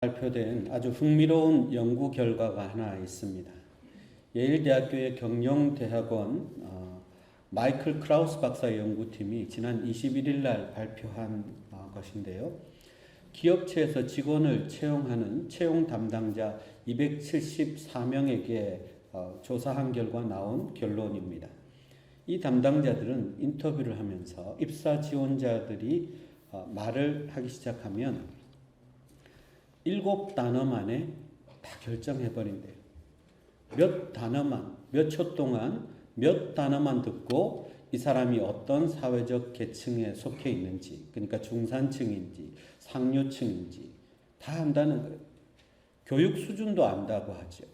발표된 아주 흥미로운 연구 결과가 하나 있습니다. 예일대학교의 경영대학원 마이클 크라우스 박사 연구팀이 지난 21일 날 발표한 것인데요. 기업체에서 직원을 채용하는 채용 담당자 274명에게 조사한 결과 나온 결론입니다. 이 담당자들은 인터뷰를 하면서 입사 지원자들이 말을 하기 시작하면 7단어 만에 다 결정해버린대요. 몇 단어만, 몇 초 동안 몇 단어만 듣고 이 사람이 어떤 사회적 계층에 속해 있는지, 그러니까 중산층인지 상류층인지 다 안다는 거예요. 교육 수준도 안다고 하죠.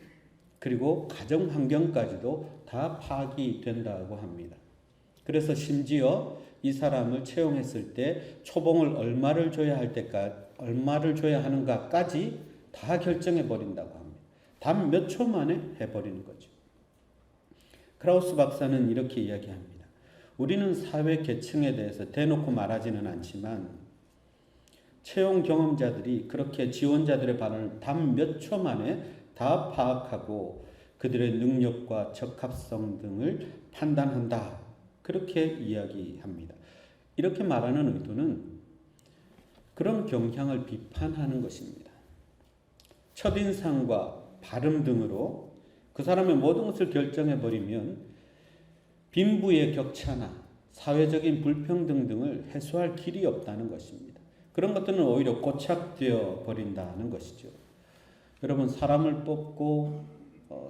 그리고 가정 환경까지도 다 파악이 된다고 합니다. 그래서 심지어 이 사람을 채용했을 때 초봉을 얼마를 줘야 하는가까지 다 결정해 버린다고 합니다. 단 몇 초 만에 해버리는 거죠. 크라우스 박사는 이렇게 이야기합니다. 우리는 사회 계층에 대해서 대놓고 말하지는 않지만 채용 경험자들이 그렇게 지원자들의 반응을 단 몇 초 만에 다 파악하고 그들의 능력과 적합성 등을 판단한다. 그렇게 이야기합니다. 이렇게 말하는 의도는 그런 경향을 비판하는 것입니다. 첫인상과 발음 등으로 그 사람의 모든 것을 결정해버리면 빈부의 격차나 사회적인 불평등 등을 해소할 길이 없다는 것입니다. 그런 것들은 오히려 고착되어 버린다는 것이죠. 여러분, 사람을 뽑고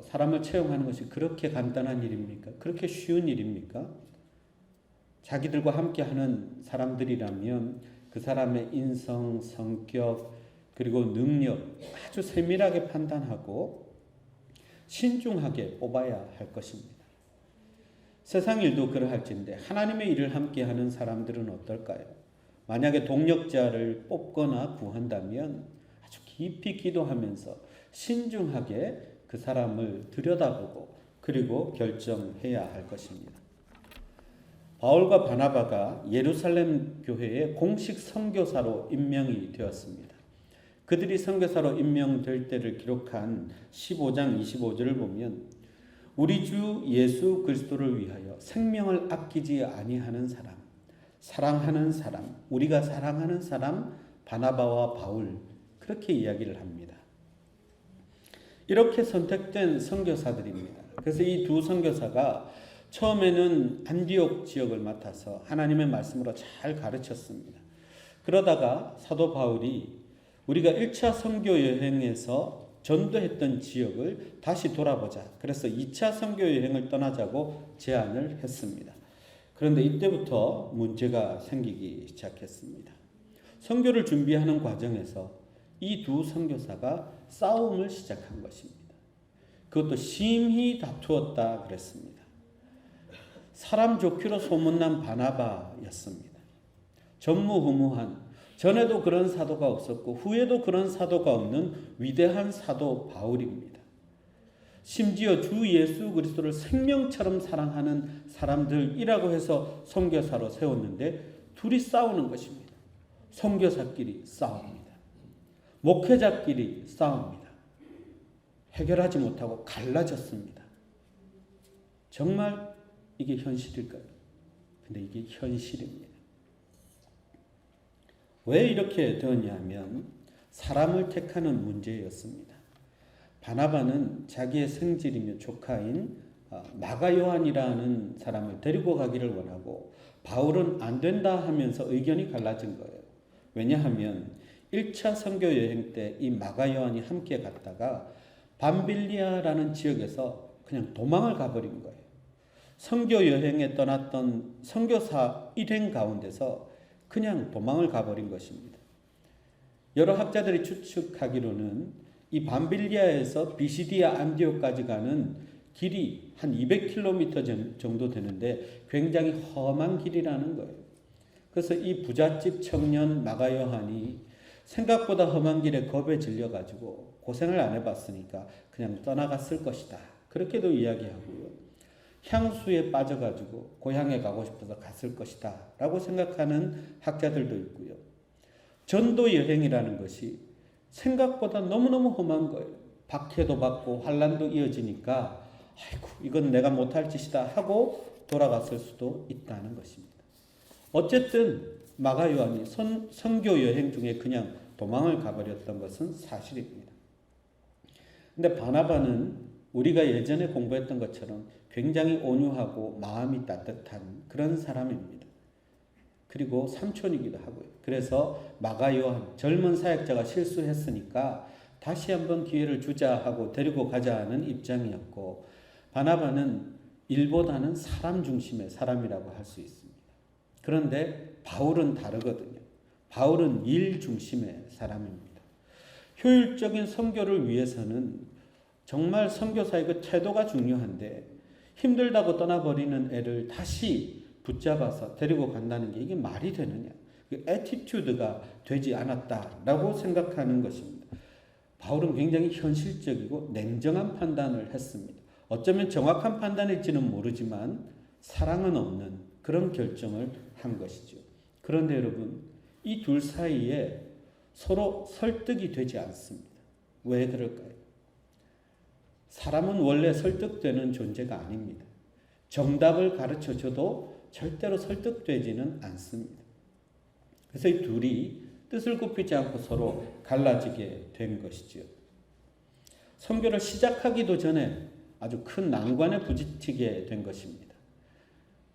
사람을 채용하는 것이 그렇게 간단한 일입니까? 그렇게 쉬운 일입니까? 자기들과 함께하는 사람들이라면 그 사람의 인성, 성격, 그리고 능력 아주 세밀하게 판단하고 신중하게 뽑아야 할 것입니다. 세상 일도 그러할진데 하나님의 일을 함께하는 사람들은 어떨까요? 만약에 동력자를 뽑거나 구한다면 아주 깊이 기도하면서 신중하게 그 사람을 들여다보고 그리고 결정해야 할 것입니다. 바울과 바나바가 예루살렘 교회의 공식 선교사로 임명이 되었습니다. 그들이 선교사로 임명될 때를 기록한 15장 25절을 보면 우리 주 예수 그리스도를 위하여 생명을 아끼지 아니하는 사람, 사랑하는 사람, 우리가 사랑하는 사람 바나바와 바울 그렇게 이야기를 합니다. 이렇게 선택된 선교사들입니다. 그래서 이 두 선교사가 처음에는 안디옥 지역을 맡아서 하나님의 말씀으로 잘 가르쳤습니다. 그러다가 사도 바울이 우리가 1차 선교 여행에서 전도했던 지역을 다시 돌아보자. 그래서 2차 선교 여행을 떠나자고 제안을 했습니다. 그런데 이때부터 문제가 생기기 시작했습니다. 선교를 준비하는 과정에서 이 두 선교사가 싸움을 시작한 것입니다. 그것도 심히 다투었다 그랬습니다. 사람 좋기로 소문난 바나바였습니다. 전무후무한, 전에도 그런 사도가 없었고 후에도 그런 사도가 없는 위대한 사도 바울입니다. 심지어 주 예수 그리스도를 생명처럼 사랑하는 사람들이라고 해서 선교사로 세웠는데 둘이 싸우는 것입니다. 선교사끼리 싸웁니다. 목회자끼리 싸웁니다. 해결하지 못하고 갈라졌습니다. 정말 이게 현실일까요? 근데 이게 현실입니다. 왜 이렇게 되었냐면 사람을 택하는 문제였습니다. 바나바는 자기의 생질이며 조카인 마가 요한이라는 사람을 데리고 가기를 원하고 바울은 안 된다 하면서 의견이 갈라진 거예요. 왜냐하면 1차 선교 여행 때 이 마가 요한이 함께 갔다가 밤빌리아라는 지역에서 그냥 도망을 가버린 거예요. 선교 여행에 떠났던 선교사 일행 가운데서 그냥 도망을 가버린 것입니다. 여러 학자들이 추측하기로는 이 밤빌리아에서 비시디아 안디옥까지 가는 길이 한 200km 정도 되는데 굉장히 험한 길이라는 거예요. 그래서 이 부잣집 청년 마가 요한이 생각보다 험한 길에 겁에 질려가지고 고생을 안 해봤으니까 그냥 떠나갔을 것이다. 그렇게도 이야기하고요. 향수에 빠져가지고 고향에 가고 싶어서 갔을 것이다 라고 생각하는 학자들도 있고요. 전도 여행이라는 것이 생각보다 너무너무 험한 거예요. 박해도 받고 환란도 이어지니까 아이고 이건 내가 못할 짓이다 하고 돌아갔을 수도 있다는 것입니다. 어쨌든 마가 요한이 선교 여행 중에 그냥 도망을 가버렸던 것은 사실입니다. 근데 바나바는 우리가 예전에 공부했던 것처럼 굉장히 온유하고 마음이 따뜻한 그런 사람입니다. 그리고 삼촌이기도 하고요. 그래서 마가 요한 젊은 사역자가 실수했으니까 다시 한번 기회를 주자 하고 데리고 가자 하는 입장이었고, 바나바는 일보다는 사람 중심의 사람이라고 할 수 있습니다. 그런데 바울은 다르거든요. 바울은 일 중심의 사람입니다. 효율적인 선교를 위해서는 정말 선교사의 그 태도가 중요한데, 힘들다고 떠나버리는 애를 다시 붙잡아서 데리고 간다는 게 이게 말이 되느냐. 그 애티튜드가 되지 않았다라고 생각하는 것입니다. 바울은 굉장히 현실적이고 냉정한 판단을 했습니다. 어쩌면 정확한 판단일지는 모르지만 사랑은 없는 그런 결정을 한 것이죠. 그런데 여러분, 이 둘 사이에 서로 설득이 되지 않습니다. 왜 그럴까요? 사람은 원래 설득되는 존재가 아닙니다. 정답을 가르쳐 줘도 절대로 설득되지는 않습니다. 그래서 이 둘이 뜻을 굽히지 않고 서로 갈라지게 된 것이지요. 선교를 시작하기도 전에 아주 큰 난관에 부딪히게 된 것입니다.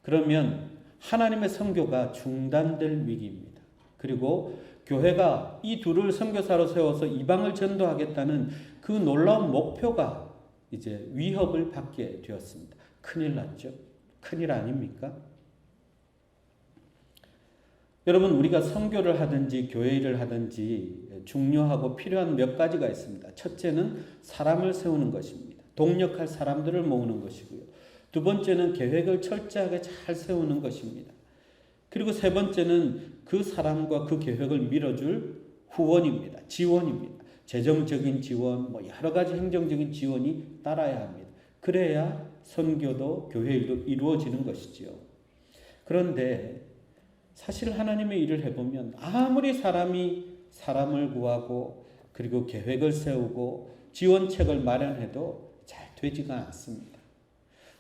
그러면 하나님의 선교가 중단될 위기입니다. 그리고 교회가 이 둘을 선교사로 세워서 이방을 전도하겠다는 그 놀라운 목표가 이제 위협을 받게 되었습니다. 큰일 났죠. 큰일 아닙니까? 여러분, 우리가 선교를 하든지 교회 일을 하든지 중요하고 필요한 몇 가지가 있습니다. 첫째는 사람을 세우는 것입니다. 동력할 사람들을 모으는 것이고요. 두 번째는 계획을 철저하게 잘 세우는 것입니다. 그리고 세 번째는 그 사람과 그 계획을 밀어줄 후원입니다. 지원입니다. 재정적인 지원, 여러 가지 행정적인 지원이 따라야 합니다. 그래야 선교도 교회 일도 이루어지는 것이지요. 그런데 사실 하나님의 일을 해보면 아무리 사람이 사람을 구하고 그리고 계획을 세우고 지원책을 마련해도 잘 되지가 않습니다.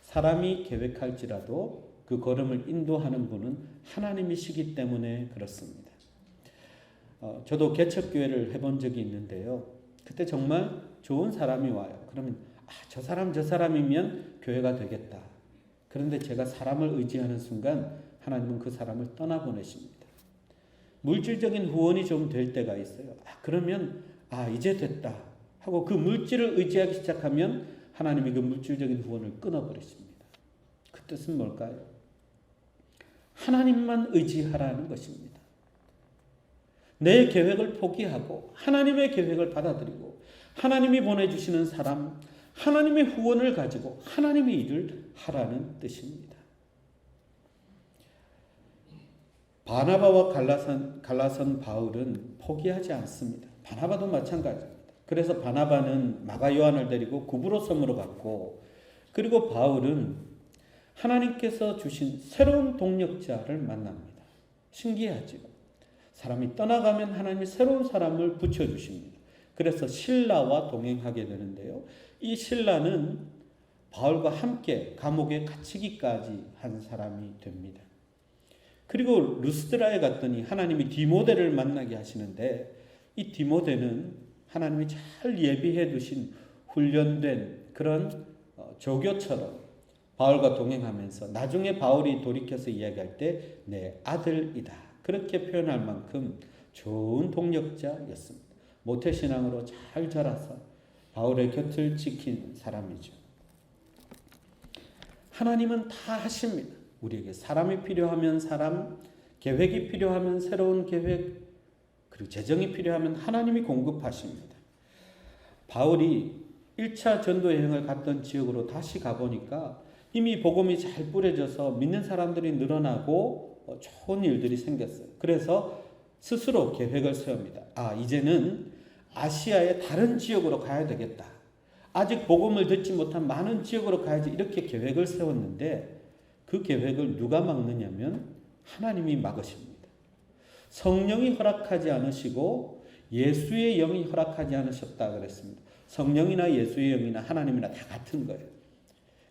사람이 계획할지라도 그 걸음을 인도하는 분은 하나님이시기 때문에 그렇습니다. 저도 개척교회를 해본 적이 있는데요. 그때 정말 좋은 사람이 와요. 그러면 저 사람이면 교회가 되겠다. 그런데 제가 사람을 의지하는 순간 하나님은 그 사람을 떠나보내십니다. 물질적인 후원이 좀 될 때가 있어요. 그러면 이제 됐다 하고 그 물질을 의지하기 시작하면 하나님이 그 물질적인 후원을 끊어버리십니다. 그 뜻은 뭘까요? 하나님만 의지하라는 것입니다. 내 계획을 포기하고 하나님의 계획을 받아들이고 하나님이 보내주시는 사람, 하나님의 후원을 가지고 하나님의 일을 하라는 뜻입니다. 바나바와 갈라선 바울은 포기하지 않습니다. 바나바도 마찬가지입니다. 그래서 바나바는 마가 요한을 데리고 구브로 섬으로 갔고, 그리고 바울은 하나님께서 주신 새로운 동력자를 만납니다. 신기하죠. 사람이 떠나가면 하나님이 새로운 사람을 붙여주십니다. 그래서 실라와 동행하게 되는데요. 이 실라는 바울과 함께 감옥에 갇히기까지 한 사람이 됩니다. 그리고 루스드라에 갔더니 하나님이 디모데를 만나게 하시는데, 이 디모데는 하나님이 잘 예비해 두신 훈련된 그런 조교처럼 바울과 동행하면서 나중에 바울이 돌이켜서 이야기할 때 내 아들이다, 그렇게 표현할 만큼 좋은 동력자였습니다. 모태신앙으로 잘 자라서 바울의 곁을 지킨 사람이죠. 하나님은 다 하십니다. 우리에게 사람이 필요하면 사람, 계획이 필요하면 새로운 계획, 그리고 재정이 필요하면 하나님이 공급하십니다. 바울이 1차 전도 여행을 갔던 지역으로 다시 가보니까 이미 복음이 잘 뿌려져서 믿는 사람들이 늘어나고 좋은 일들이 생겼어요. 그래서 스스로 계획을 세웁니다. 이제는 아시아의 다른 지역으로 가야 되겠다. 아직 복음을 듣지 못한 많은 지역으로 가야지, 이렇게 계획을 세웠는데 그 계획을 누가 막느냐면 하나님이 막으십니다. 성령이 허락하지 않으시고 예수의 영이 허락하지 않으셨다 그랬습니다. 성령이나 예수의 영이나 하나님이나 다 같은 거예요.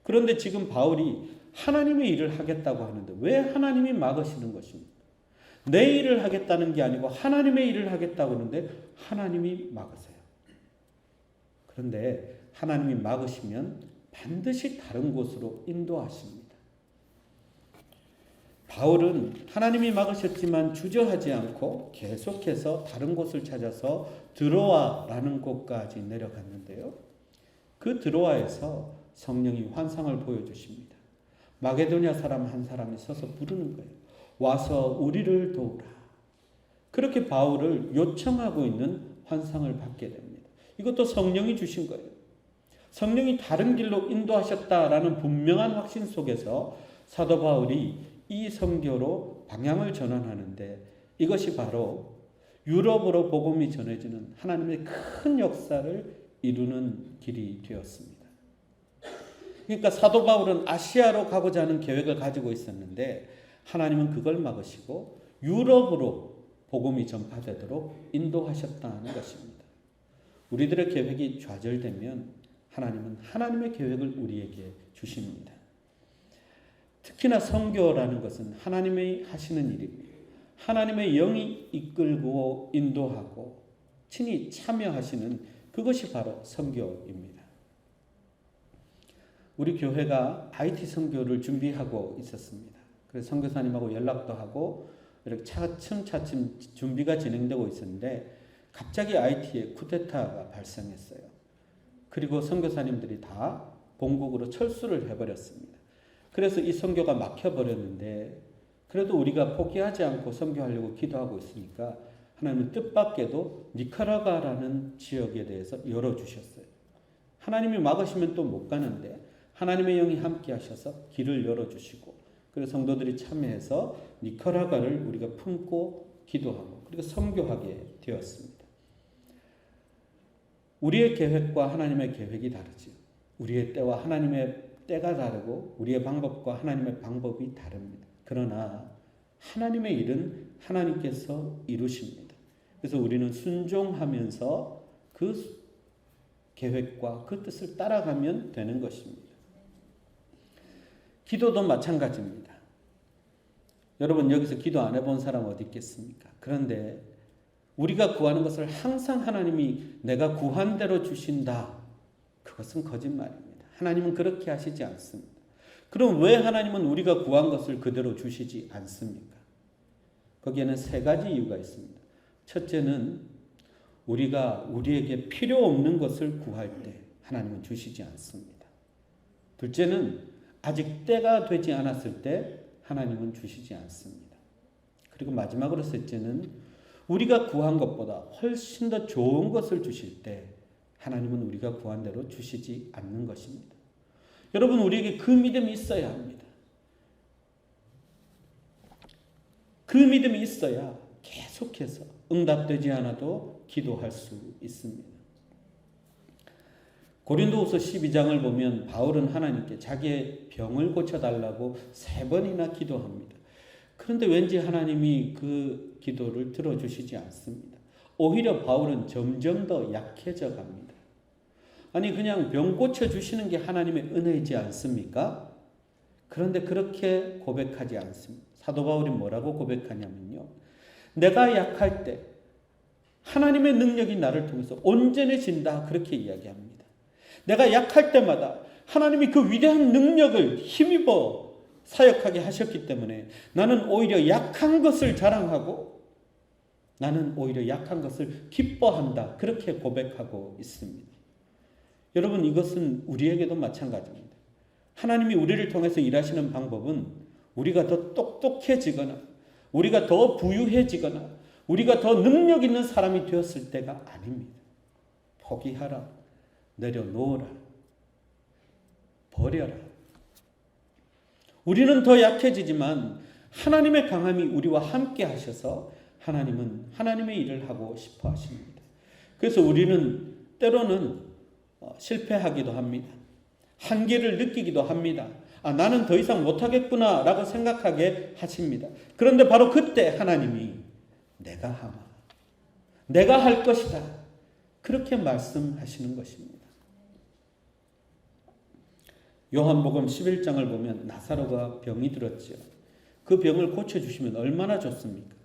그런데 지금 바울이 하나님의 일을 하겠다고 하는데 왜 하나님이 막으시는 것입니까? 내 일을 하겠다는 게 아니고 하나님의 일을 하겠다고 하는데 하나님이 막으세요. 그런데 하나님이 막으시면 반드시 다른 곳으로 인도하십니다. 바울은 하나님이 막으셨지만 주저하지 않고 계속해서 다른 곳을 찾아서 드로아라는 곳까지 내려갔는데요. 그 드로아에서 성령이 환상을 보여주십니다. 마게도냐 사람 한 사람이 서서 부르는 거예요. 와서 우리를 도우라. 그렇게 바울을 요청하고 있는 환상을 받게 됩니다. 이것도 성령이 주신 거예요. 성령이 다른 길로 인도하셨다라는 분명한 확신 속에서 사도 바울이 이 선교로 방향을 전환하는데 이것이 바로 유럽으로 복음이 전해지는 하나님의 큰 역사를 이루는 길이 되었습니다. 그러니까 사도 바울은 아시아로 가고자 하는 계획을 가지고 있었는데 하나님은 그걸 막으시고 유럽으로 복음이 전파되도록 인도하셨다는 것입니다. 우리들의 계획이 좌절되면 하나님은 하나님의 계획을 우리에게 주십니다. 특히나 선교라는 것은 하나님이 하시는 일입니다. 하나님의 영이 이끌고 인도하고 친히 참여하시는 그것이 바로 선교입니다. 우리 교회가 IT 선교를 준비하고 있었습니다. 그래서 선교사님하고 연락도 하고 이렇게 차츰차츰 준비가 진행되고 있었는데 갑자기 IT에 쿠데타가 발생했어요. 그리고 선교사님들이 다 본국으로 철수를 해버렸습니다. 그래서 이 선교가 막혀버렸는데 그래도 우리가 포기하지 않고 선교하려고 기도하고 있으니까 하나님은 뜻밖에도 니카라과라는 지역에 대해서 열어주셨어요. 하나님이 막으시면 또 못 가는데 하나님의 영이 함께 하셔서 길을 열어주시고 그래서 성도들이 참여해서 니카라과를 우리가 품고 기도하고 그리고 선교하게 되었습니다. 우리의 계획과 하나님의 계획이 다르죠. 우리의 때와 하나님의 때가 다르고 우리의 방법과 하나님의 방법이 다릅니다. 그러나 하나님의 일은 하나님께서 이루십니다. 그래서 우리는 순종하면서 그 계획과 그 뜻을 따라가면 되는 것입니다. 기도도 마찬가지입니다. 여러분 여기서 기도 안 해본 사람 어디 있겠습니까? 그런데 우리가 구하는 것을 항상 하나님이 내가 구한 대로 주신다. 그것은 거짓말입니다. 하나님은 그렇게 하시지 않습니다. 그럼 왜 하나님은 우리가 구한 것을 그대로 주시지 않습니까? 거기에는 세 가지 이유가 있습니다. 첫째는 우리가 우리에게 필요 없는 것을 구할 때 하나님은 주시지 않습니다. 둘째는 아직 때가 되지 않았을 때 하나님은 주시지 않습니다. 그리고 마지막으로 셋째는 우리가 구한 것보다 훨씬 더 좋은 것을 주실 때 하나님은 우리가 구한 대로 주시지 않는 것입니다. 여러분 우리에게 그 믿음이 있어야 합니다. 그 믿음이 있어야 계속해서 응답되지 않아도 기도할 수 있습니다. 고린도후서 12장을 보면 바울은 하나님께 자기의 병을 고쳐달라고 3번이나 기도합니다. 그런데 왠지 하나님이 그 기도를 들어주시지 않습니다. 오히려 바울은 점점 더 약해져 갑니다. 아니 그냥 병 고쳐주시는 게 하나님의 은혜이지 않습니까? 그런데 그렇게 고백하지 않습니다. 사도 바울이 뭐라고 고백하냐면요. 내가 약할 때 하나님의 능력이 나를 통해서 온전해진다 그렇게 이야기합니다. 내가 약할 때마다 하나님이 그 위대한 능력을 힘입어 사역하게 하셨기 때문에 나는 오히려 약한 것을 자랑하고 나는 오히려 약한 것을 기뻐한다. 그렇게 고백하고 있습니다. 여러분 이것은 우리에게도 마찬가지입니다. 하나님이 우리를 통해서 일하시는 방법은 우리가 더 똑똑해지거나 우리가 더 부유해지거나 우리가 더 능력 있는 사람이 되었을 때가 아닙니다. 포기하라. 내려놓으라. 버려라. 우리는 더 약해지지만 하나님의 강함이 우리와 함께 하셔서 하나님은 하나님의 일을 하고 싶어 하십니다. 그래서 우리는 때로는 실패하기도 합니다. 한계를 느끼기도 합니다. 나는 더 이상 못하겠구나 라고 생각하게 하십니다. 그런데 바로 그때 하나님이 내가 하마 내가 할 것이다. 그렇게 말씀하시는 것입니다. 요한복음 11장을 보면 나사로가 병이 들었죠. 그 병을 고쳐주시면 얼마나 좋습니까?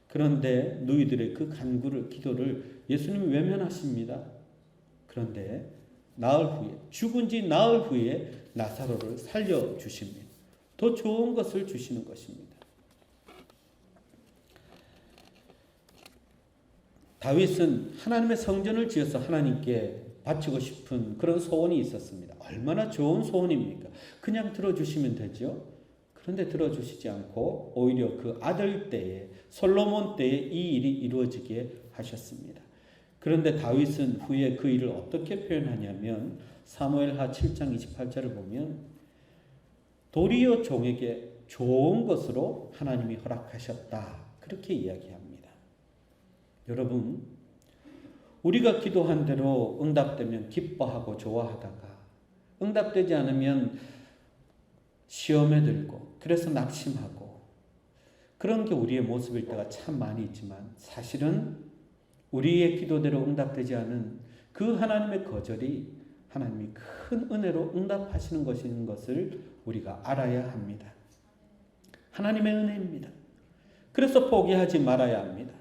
그런데 너희들의 그 간구를, 기도를 예수님이 외면하십니다. 그런데 나흘 후에, 죽은 지 나흘 후에 나사로를 살려주십니다. 더 좋은 것을 주시는 것입니다. 다윗은 하나님의 성전을 지어서 하나님께 바치고 싶은 그런 소원이 있었습니다. 얼마나 좋은 소원입니까? 그냥 들어주시면 되죠. 그런데 들어주시지 않고 오히려 그 아들 때에, 솔로몬 때에 이 일이 이루어지게 하셨습니다. 그런데 다윗은 후에 그 일을 어떻게 표현하냐면 사무엘하 7장 28절을 보면 도리어 종에게 좋은 것으로 하나님이 허락하셨다. 그렇게 이야기합니다. 여러분, 우리가 기도한 대로 응답되면 기뻐하고 좋아하다가 응답되지 않으면 시험에 들고 그래서 낙심하고 그런 게 우리의 모습일 때가 참 많이 있지만 사실은 우리의 기도대로 응답되지 않은 그 하나님의 거절이 하나님이 큰 은혜로 응답하시는 것인 것을 우리가 알아야 합니다. 하나님의 은혜입니다. 그래서 포기하지 말아야 합니다.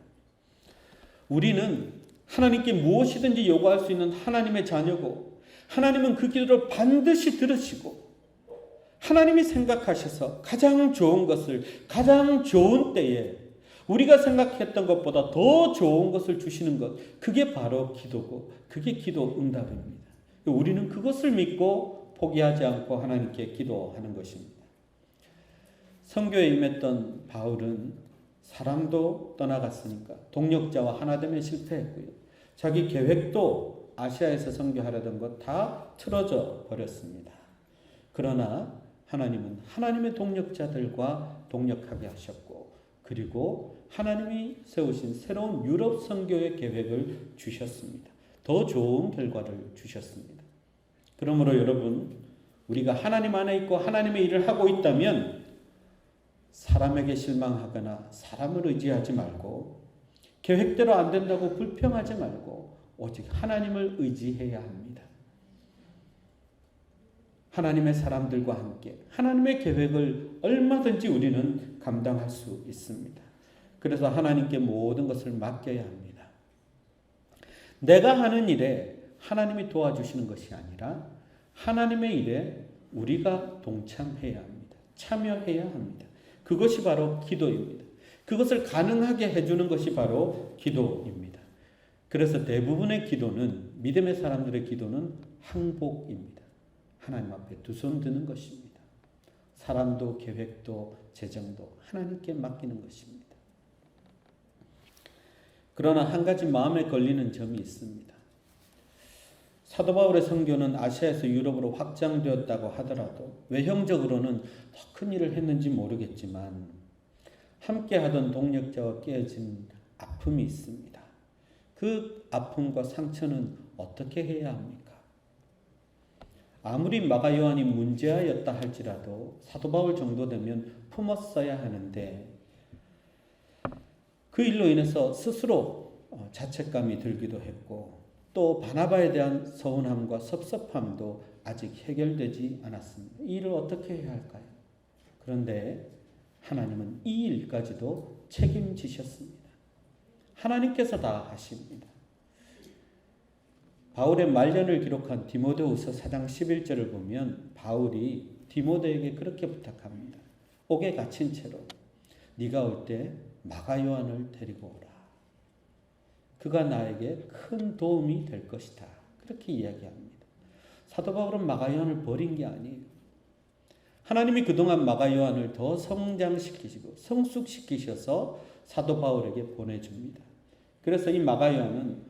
우리는 하나님께 무엇이든지 요구할 수 있는 하나님의 자녀고 하나님은 그 기도를 반드시 들으시고 하나님이 생각하셔서 가장 좋은 것을 가장 좋은 때에 우리가 생각했던 것보다 더 좋은 것을 주시는 것, 그게 바로 기도고 그게 기도 응답입니다. 우리는 그것을 믿고 포기하지 않고 하나님께 기도하는 것입니다. 선교에 임했던 바울은 사람도 떠나갔으니까 동력자와 하나됨에 실패했고요. 자기 계획도 아시아에서 선교하려던 것 다 틀어져 버렸습니다. 그러나 하나님은 하나님의 동력자들과 동력하게 하셨고 그리고 하나님이 세우신 새로운 유럽 선교의 계획을 주셨습니다. 더 좋은 결과를 주셨습니다. 그러므로 여러분, 우리가 하나님 안에 있고 하나님의 일을 하고 있다면 사람에게 실망하거나 사람을 의지하지 말고 계획대로 안 된다고 불평하지 말고 오직 하나님을 의지해야 합니다. 하나님의 사람들과 함께 하나님의 계획을 얼마든지 우리는 감당할 수 있습니다. 그래서 하나님께 모든 것을 맡겨야 합니다. 내가 하는 일에 하나님이 도와주시는 것이 아니라 하나님의 일에 우리가 동참해야 합니다. 참여해야 합니다. 그것이 바로 기도입니다. 그것을 가능하게 해주는 것이 바로 기도입니다. 그래서 대부분의 기도는, 믿음의 사람들의 기도는 항복입니다. 하나님 앞에 두 손 드는 것입니다. 사람도 계획도 재정도 하나님께 맡기는 것입니다. 그러나 한 가지 마음에 걸리는 점이 있습니다. 사도 바울의 선교는 아시아에서 유럽으로 확장되었다고 하더라도 외형적으로는 더 큰 일을 했는지 모르겠지만 함께 하던 동력자와 깨어진 아픔이 있습니다. 그 아픔과 상처는 어떻게 해야 합니까? 아무리 마가 요한이 문제아였다 할지라도 사도 바울 정도 되면 품었어야 하는데 그 일로 인해서 스스로 자책감이 들기도 했고 또 바나바에 대한 서운함과 섭섭함도 아직 해결되지 않았습니다. 이 일을 어떻게 해야 할까요? 그런데 하나님은 이 일까지도 책임지셨습니다. 하나님께서 다 하십니다. 바울의 말년을 기록한 디모데후서 4장 11절을 보면 바울이 디모데에게 그렇게 부탁합니다. 옥에 갇힌 채로 네가 올 때 마가 요한을 데리고 오라. 그가 나에게 큰 도움이 될 것이다. 그렇게 이야기합니다. 사도 바울은 마가 요한을 버린 게 아니에요. 하나님이 그동안 마가 요한을 더 성장시키시고 성숙시키셔서 사도 바울에게 보내줍니다. 그래서 이 마가 요한은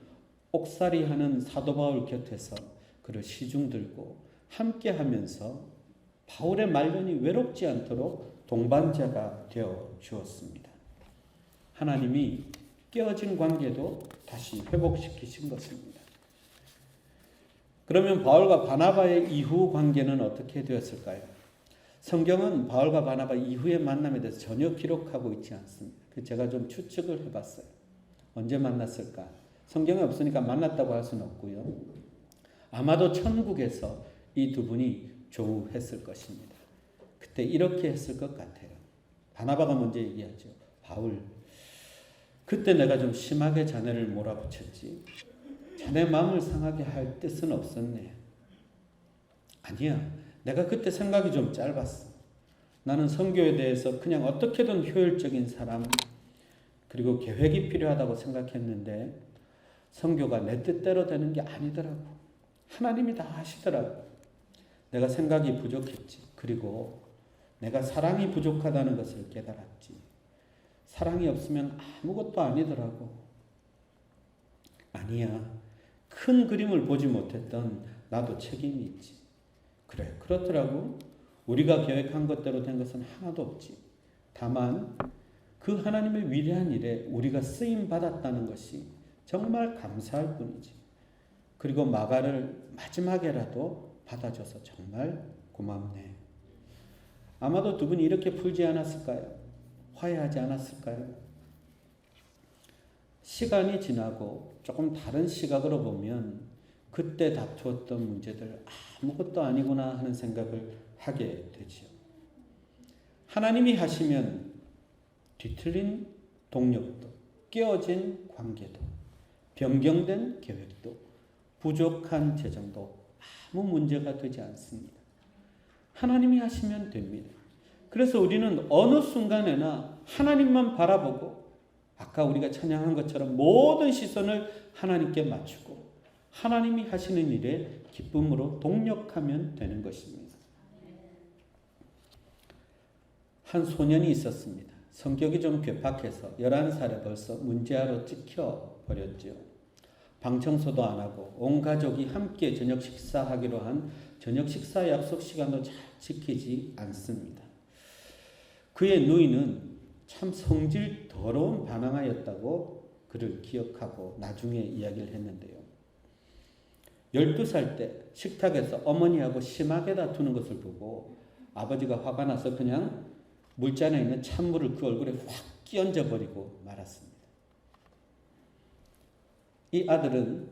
옥살이하는 사도 바울 곁에서 그를 시중들고 함께하면서 바울의 말년이 외롭지 않도록 동반자가 되어 주었습니다. 하나님이 깨어진 관계도 다시 회복시키신 것입니다. 그러면 바울과 바나바의 이후 관계는 어떻게 되었을까요? 성경은 바울과 바나바 이후의 만남에 대해서 전혀 기록하고 있지 않습니다. 제가 좀 추측을 해봤어요. 언제 만났을까? 성경에 없으니까 만났다고 할 수는 없고요. 아마도 천국에서 이 두 분이 조우했을 것입니다. 그때 이렇게 했을 것 같아요. 바나바가 먼저 얘기하죠. 바울, 그때 내가 좀 심하게 자네를 몰아붙였지. 자네 마음을 상하게 할 뜻은 없었네. 아니야, 내가 그때 생각이 좀 짧았어. 나는 선교에 대해서 그냥 어떻게든 효율적인 사람, 그리고 계획이 필요하다고 생각했는데 선교가 내 뜻대로 되는 게 아니더라고. 하나님이 다 하시더라고. 내가 생각이 부족했지. 그리고 내가 사랑이 부족하다는 것을 깨달았지. 사랑이 없으면 아무것도 아니더라고. 아니야, 큰 그림을 보지 못했던 나도 책임이 있지. 그래, 그렇더라고. 우리가 계획한 것대로 된 것은 하나도 없지. 다만 그 하나님의 위대한 일에 우리가 쓰임 받았다는 것이 정말 감사할 뿐이지. 그리고 마가를 마지막에라도 받아줘서 정말 고맙네. 아마도 두 분이 이렇게 풀지 않았을까요? 화해하지 않았을까요? 시간이 지나고 조금 다른 시각으로 보면 그때 다투었던 문제들 아무것도 아니구나 하는 생각을 하게 되지요. 하나님이 하시면 뒤틀린 동력도, 깨어진 관계도, 변경된 계획도, 부족한 재정도 아무 문제가 되지 않습니다. 하나님이 하시면 됩니다. 그래서 우리는 어느 순간에나 하나님만 바라보고 아까 우리가 찬양한 것처럼 모든 시선을 하나님께 맞추고 하나님이 하시는 일에 기쁨으로 동력하면 되는 것입니다. 한 소년이 있었습니다. 성격이 좀 괴팍해서 11살에 벌써 문제아로 찍혀버렸죠. 방청소도 안 하고 온 가족이 함께 저녁 식사하기로 한 저녁 식사 약속 시간도 잘 지키지 않습니다. 그의 누이는 참 성질 더러운 반항아였다고 그를 기억하고 나중에 이야기를 했는데요. 12살 때 식탁에서 어머니하고 심하게 다투는 것을 보고 아버지가 화가 나서 그냥 물잔에 있는 찬물을 그 얼굴에 확 끼얹어 버리고 말았습니다. 이 아들은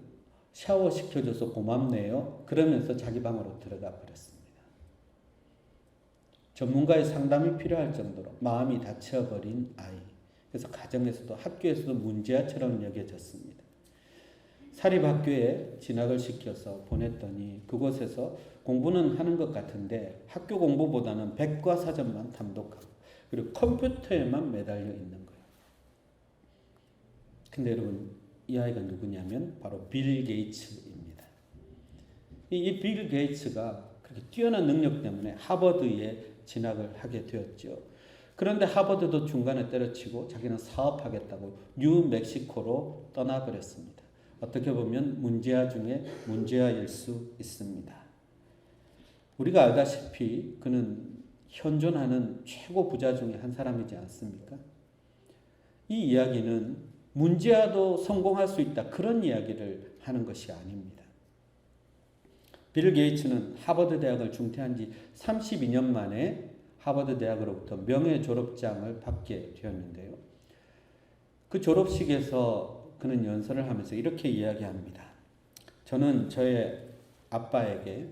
샤워시켜줘서 고맙네요. 그러면서 자기 방으로 들어가 버렸습니다. 전문가의 상담이 필요할 정도로 마음이 다쳐버린 아이. 그래서 가정에서도 학교에서도 문제아처럼 여겨졌습니다. 사립학교에 진학을 시켜서 보냈더니 그곳에서 공부는 하는 것 같은데 학교 공부보다는 백과사전만 감독하고 그리고 컴퓨터에만 매달려 있는 거예요. 근데 여러분, 이 아이가 누구냐면 바로 빌 게이츠입니다. 이 빌 게이츠가 그렇게 뛰어난 능력 때문에 하버드에 진학을 하게 되었죠. 그런데 하버드도 중간에 때려치고 자기는 사업하겠다고 뉴멕시코로 떠나버렸습니다. 어떻게 보면 문제아 중에 문제아일 수 있습니다. 우리가 알다시피 그는 현존하는 최고 부자 중에 한 사람이지 않습니까? 이 이야기는 문제아도 성공할 수 있다, 그런 이야기를 하는 것이 아닙니다. 빌 게이츠는 하버드 대학을 중퇴한 지 32년 만에 하버드 대학으로부터 명예 졸업장을 받게 되었는데요. 그 졸업식에서 그는 연설을 하면서 이렇게 이야기합니다. 저는 저의 아빠에게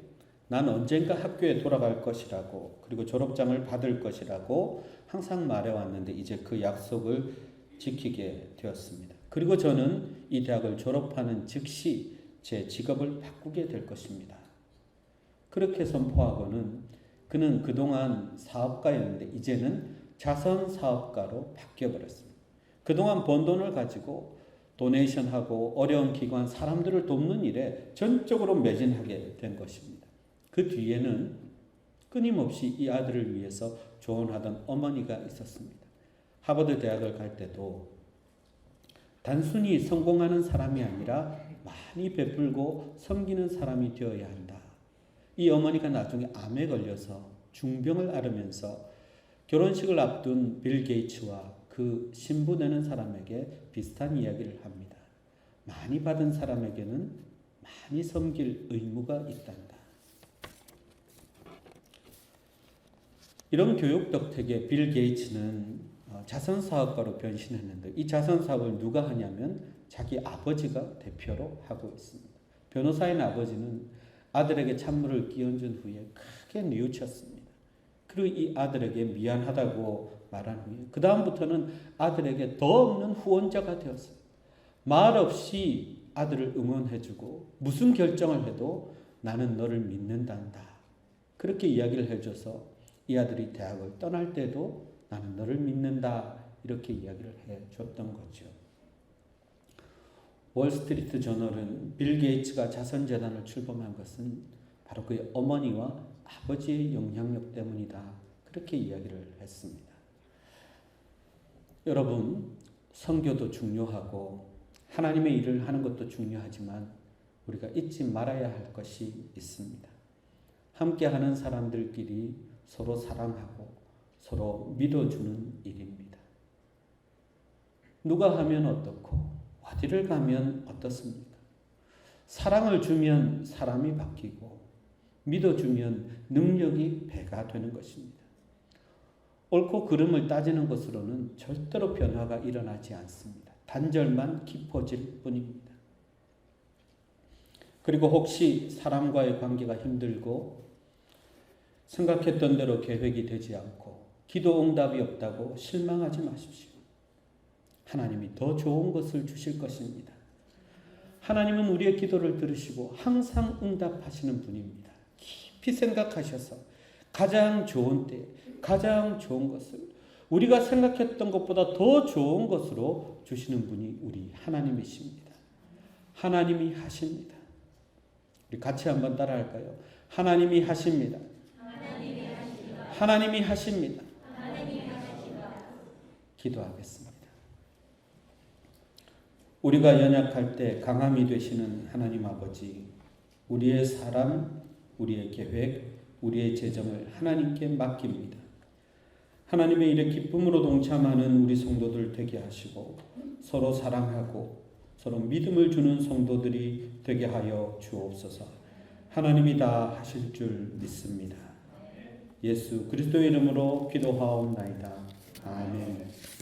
난 언젠가 학교에 돌아갈 것이라고, 그리고 졸업장을 받을 것이라고 항상 말해왔는데 이제 그 약속을 지키게 되었습니다. 그리고 저는 이 대학을 졸업하는 즉시 제 직업을 바꾸게 될 것입니다. 그렇게 선포하고는 그는 그동안 사업가였는데 이제는 자선 사업가로 바뀌어버렸습니다. 그동안 번 돈을 가지고 도네이션하고 어려운 기관, 사람들을 돕는 일에 전적으로 매진하게 된 것입니다. 그 뒤에는 끊임없이 이 아들을 위해서 조언하던 어머니가 있었습니다. 하버드 대학을 갈 때도 단순히 성공하는 사람이 아니라 많이 베풀고 섬기는 사람이 되어야 한다. 이 어머니가 나중에 암에 걸려서 중병을 앓으면서 결혼식을 앞둔 빌 게이츠와 그 신부되는 사람에게 비슷한 이야기를 합니다. 많이 받은 사람에게는 많이 섬길 의무가 있단다. 이런 교육 덕택에 빌 게이츠는 자선사업가로 변신했는데 이 자선사업을 누가 하냐면 자기 아버지가 대표로 하고 있습니다. 변호사인 아버지는 아들에게 찬물을 끼얹은 후에 크게 뉘우쳤습니다. 그리고 이 아들에게 미안하다고 말한 후에 그 다음부터는 아들에게 더 없는 후원자가 되었어요. 말 없이 아들을 응원해주고 무슨 결정을 해도 나는 너를 믿는단다. 그렇게 이야기를 해줘서 이 아들이 대학을 떠날 때도 나는 너를 믿는다. 이렇게 이야기를 해줬던 거죠. 월스트리트 저널은 빌 게이츠가 자선재단을 출범한 것은 바로 그의 어머니와 아버지의 영향력 때문이다. 그렇게 이야기를 했습니다. 여러분, 선교도 중요하고 하나님의 일을 하는 것도 중요하지만 우리가 잊지 말아야 할 것이 있습니다. 함께하는 사람들끼리 서로 사랑하고 서로 믿어주는 일입니다. 누가 하면 어떻고 어디를 가면 어떻습니까? 사랑을 주면 사람이 바뀌고 믿어주면 능력이 배가 되는 것입니다. 옳고 그름을 따지는 것으로는 절대로 변화가 일어나지 않습니다. 단절만 깊어질 뿐입니다. 그리고 혹시 사람과의 관계가 힘들고 생각했던 대로 계획이 되지 않고 기도 응답이 없다고 실망하지 마십시오. 하나님이 더 좋은 것을 주실 것입니다. 하나님은 우리의 기도를 들으시고 항상 응답하시는 분입니다. 깊이 생각하셔서 가장 좋은 때, 가장 좋은 것을 우리가 생각했던 것보다 더 좋은 것으로 주시는 분이 우리 하나님이십니다. 하나님이 하십니다. 우리 같이 한번 따라할까요? 하나님이 하십니다. 하나님이 하십니다. 기도하겠습니다. 우리가 연약할 때 강함이 되시는 하나님 아버지, 우리의 사람, 우리의 계획, 우리의 재정을 하나님께 맡깁니다. 하나님의 일에 기쁨으로 동참하는 우리 성도들 되게 하시고 서로 사랑하고 서로 믿음을 주는 성도들이 되게 하여 주옵소서. 하나님이 다 하실 줄 믿습니다. 예수 그리스도의 이름으로 기도하옵나이다. 아멘.